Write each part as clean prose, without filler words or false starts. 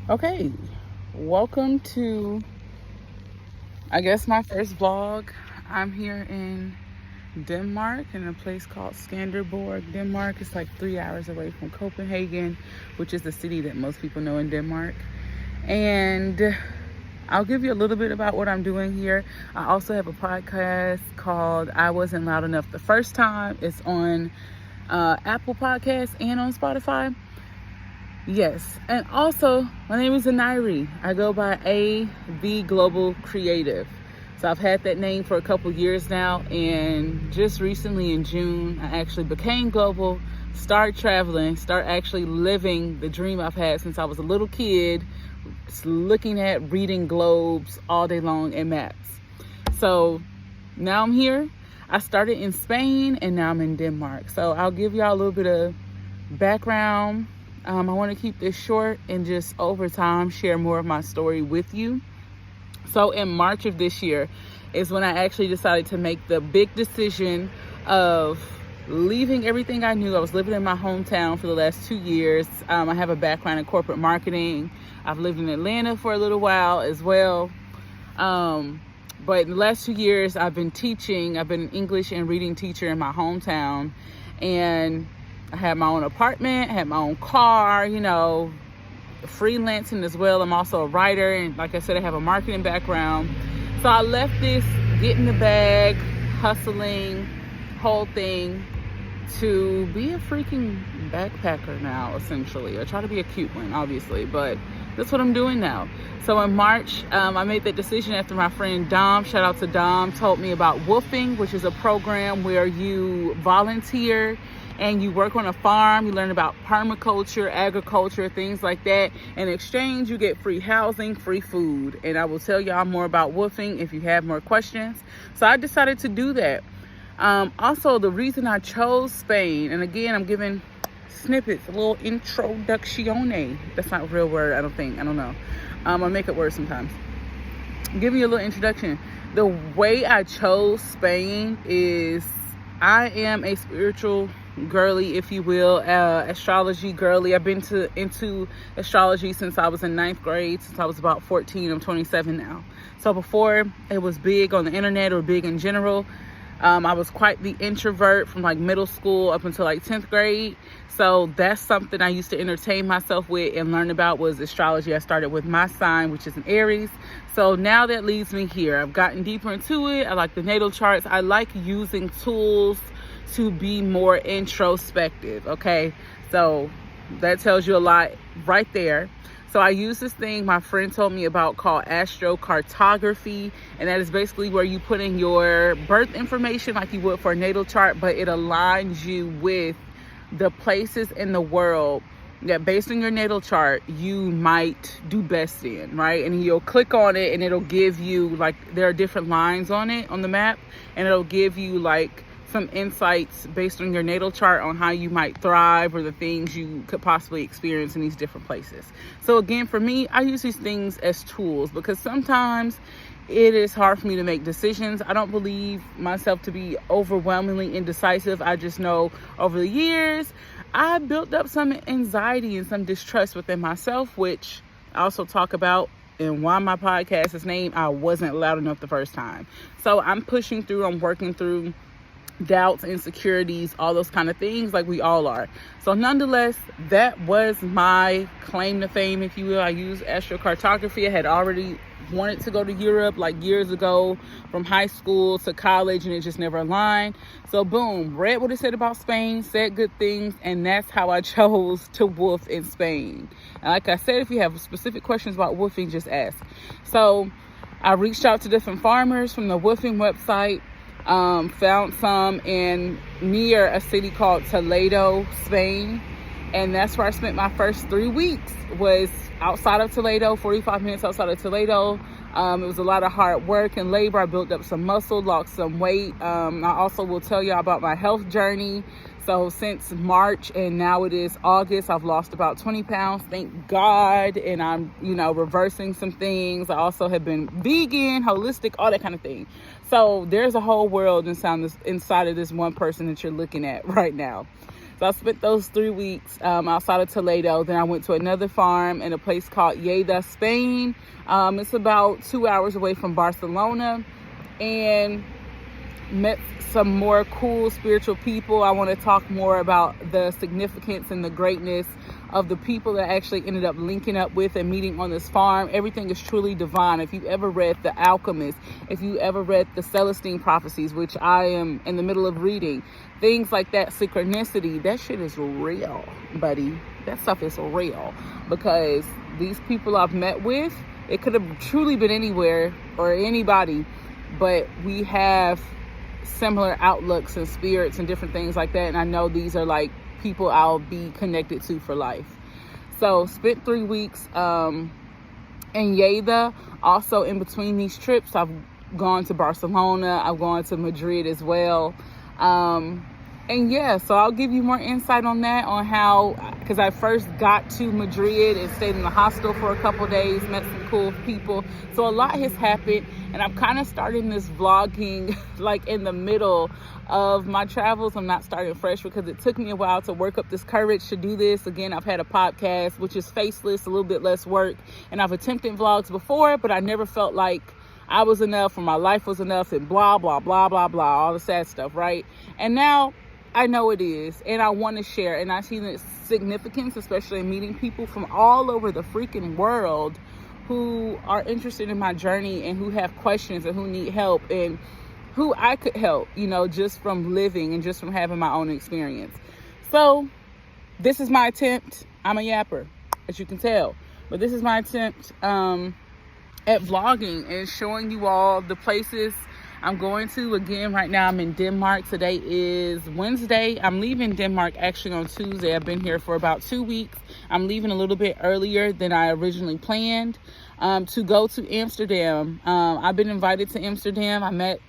Okay, welcome to, I guess, my first vlog. I'm here in Denmark in a place called Skanderborg, Denmark. It's like 3 hours away from Copenhagen, which is the city that most people know in Denmark. And I'll give you a little bit about what I'm doing here. I also have a podcast called I Wasn't Loud Enough the First Time. It's on Apple Podcasts and on Spotify. Yes, and also my name is Anairi. I go by A.V. Global Creative. So I've had that name for a couple years now, and just recently in June, I actually became global, started traveling, start actually living the dream I've had since I was a little kid, looking at reading globes all day long and maps. So now I'm here. I started in Spain and now I'm in Denmark. So I'll give y'all a little bit of background. I want to keep this short and just over time share more of my story with you. So in March of this year is when I actually decided to make the big decision of leaving everything I knew. I was living in my hometown for the last 2 years. I have a background in corporate marketing. I've lived in Atlanta for a little while as well. But in the last 2 years, I've been teaching. I've been an English and reading teacher in my hometown. And I had my own apartment, I had my own car, freelancing as well. I'm also a writer, and like I said, I have a marketing background. So I left this get in the bag, hustling, whole thing to be a freaking backpacker now, essentially. I try to be a cute one, obviously, but that's what I'm doing now. So in March, I made that decision after my friend Dom, shout out to Dom, told me about Woofing, which is a program where you volunteer and you work on a farm. You learn about permaculture, agriculture, things like that. In exchange, you get free housing, free food. And I will tell y'all more about Woofing if you have more questions. So I decided to do that. Also, the reason I chose Spain, and again, I'm giving snippets, a little introductione. That's not a real word, I don't think. I don't know. I make up words sometimes. Giving you a little introduction. The way I chose Spain is I am a spiritual girly, if you will, astrology girly. I've been into astrology since I was in 9th grade, since I was about 14. I'm 27 now. So before it was big on the internet or big in general, I was quite the introvert from like middle school up until like 10th grade. So that's something I used to entertain myself with and learn about was astrology. I started with my sign, which is an Aries. So now that leads me here. I've gotten deeper into it. I like the natal charts. I like using tools to be more introspective. Okay. So that tells you a lot right there. So I use this thing my friend told me about called astrocartography, and that is basically where you put in your birth information like you would for a natal chart, but it aligns you with the places in the world that based on your natal chart you might do best in, right? And you'll click on it and it'll give you, like, there are different lines on it on the map, and it'll give you like some insights based on your natal chart on how you might thrive or the things you could possibly experience in these different places. So again, for me, I use these things as tools because sometimes it is hard for me to make decisions. I don't believe myself to be overwhelmingly indecisive. I just know over the years, I built up some anxiety and some distrust within myself, which I also talk about and why my podcast is named I Wasn't Loud Enough the First Time. So I'm pushing through, I'm working through doubts, insecurities, all those kind of things, like we all are. So nonetheless, that was my claim to fame, if you will. I used astrocartography. I had already wanted to go to Europe like years ago, from high school to college, and it just never aligned. So boom, read what it said about Spain, said good things, and that's how I chose to woof in Spain. And like I said, if you have specific questions about woofing, just ask. So I reached out to different farmers from the woofing website. Found some near a city called Toledo, Spain. And that's where I spent my first 3 weeks, was outside of Toledo, 45 minutes outside of Toledo. It was a lot of hard work and labor. I built up some muscle, lost some weight. I also will tell you about my health journey. So since March and now it is August, I've lost about 20 pounds, thank God. And I'm, reversing some things. I also have been vegan, holistic, all that kind of thing. So there's a whole world inside of this one person that you're looking at right now. So I spent those 3 weeks outside of Toledo. Then I went to another farm in a place called Lleida, Spain. It's about 2 hours away from Barcelona, and met some more cool spiritual people. I want to talk more about the significance and the greatness of the people that I actually ended up linking up with and meeting on this farm. Everything is truly divine. If you've ever read The Alchemist, if you ever read the Celestine Prophecies, which I am in the middle of reading, things like that, synchronicity, that shit is real, buddy. That stuff is real, because these people I've met with, it could have truly been anywhere or anybody, but we have similar outlooks and spirits and different things like that. And I know these are like people I'll be connected to for life. So spent 3 weeks in Lleida. Also in between these trips, I've gone to Barcelona. I've gone to Madrid as well. And yeah, so I'll give you more insight on that, on how, because I first got to Madrid and stayed in the hostel for a couple days, met some cool people. So a lot has happened, and I'm kind of starting this vlogging like in the middle of my travels. I'm not starting fresh because it took me a while to work up this courage to do this. Again, I've had a podcast, which is faceless, a little bit less work, and I've attempted vlogs before, but I never felt like I was enough or my life was enough and blah, blah, blah, blah, blah, all the sad stuff, right? And now I know it is, and I want to share, and I see the significance, especially in meeting people from all over the freaking world who are interested in my journey and who have questions and who need help and who I could help, you know, just from living and just from having my own experience. So this is my attempt. I'm a yapper, as you can tell, but this is my attempt at vlogging and showing you all the places I'm going to. Again, right now I'm in Denmark. Today is Wednesday. I'm leaving Denmark actually on Tuesday. I've been here for about 2 weeks. I'm leaving a little bit earlier than I originally planned to go to Amsterdam. I've been invited to Amsterdam. I met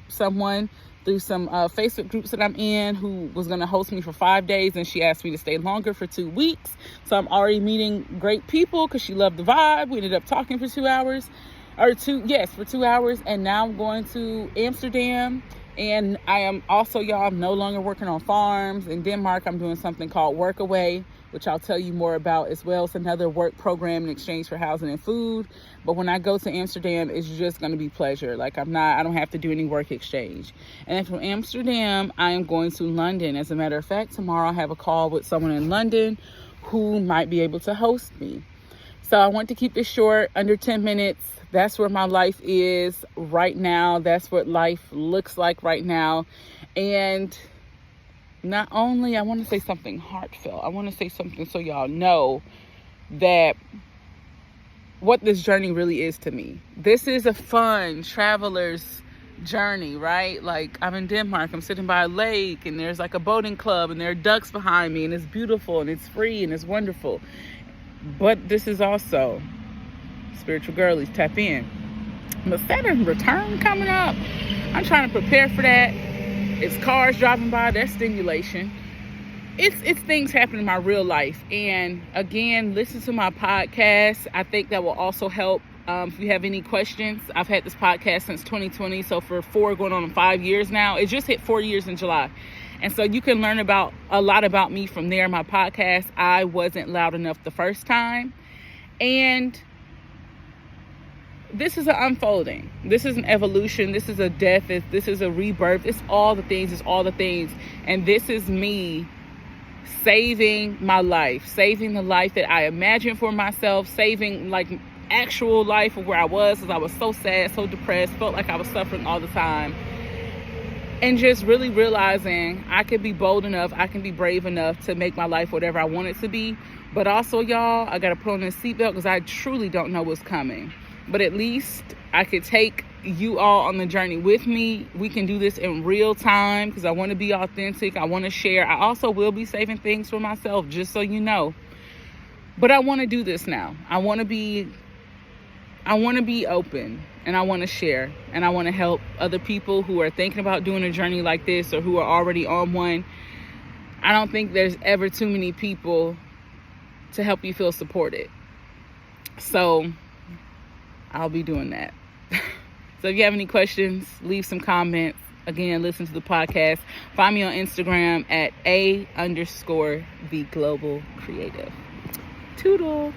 someone through some Facebook groups that I'm in who was going to host me for 5 days, and she asked me to stay longer for 2 weeks. So I'm already meeting great people because she loved the vibe. We ended up talking for 2 hours. For 2 hours, and now I'm going to Amsterdam, and I am also, y'all, I'm no longer working on farms. In Denmark, I'm doing something called Workaway, which I'll tell you more about as well. It's another work program in exchange for housing and food, but when I go to Amsterdam, it's just going to be pleasure. Like, I don't have to do any work exchange. And then from Amsterdam, I am going to London. As a matter of fact, tomorrow I have a call with someone in London who might be able to host me. So I want to keep this short, under 10 minutes. That's where my life is right now. That's what life looks like right now. And not only, I want to say something heartfelt. I want to say something so y'all know that what this journey really is to me. This is a fun traveler's journey, right? Like, I'm in Denmark, I'm sitting by a lake, and there's like a boating club, and there are ducks behind me, and it's beautiful, and it's free, and it's wonderful. But this is also spiritual girlies, tap in. But Saturn return coming up. I'm trying to prepare for that. It's cars driving by, that's stimulation. It's things happening in my real life. And again, listen to my podcast. I think that will also help. If you have any questions, I've had this podcast since 2020, so for 4 going on 5 years now. It just hit 4 years in July. And so you can learn about a lot about me from there. My podcast, I wasn't loud enough the first time. And this is an unfolding. This is an evolution. This is a death. This is a rebirth. It's all the things. It's all the things. And this is me saving my life, saving the life that I imagined for myself, saving like actual life of where I was, because I was so sad, so depressed, felt like I was suffering all the time. And just really realizing I can be bold enough, I can be brave enough to make my life whatever I want it to be. But also, y'all, I got to put on a seatbelt because I truly don't know what's coming. But at least I could take you all on the journey with me. We can do this in real time because I want to be authentic. I want to share. I also will be saving things for myself, just so you know. But I want to do this now. I want to be open, and I want to share, and I want to help other people who are thinking about doing a journey like this or who are already on one. I don't think there's ever too many people to help you feel supported. So I'll be doing that. So if you have any questions, leave some comments. again, listen to the podcast. Find me on Instagram at _the global creative. Toodle.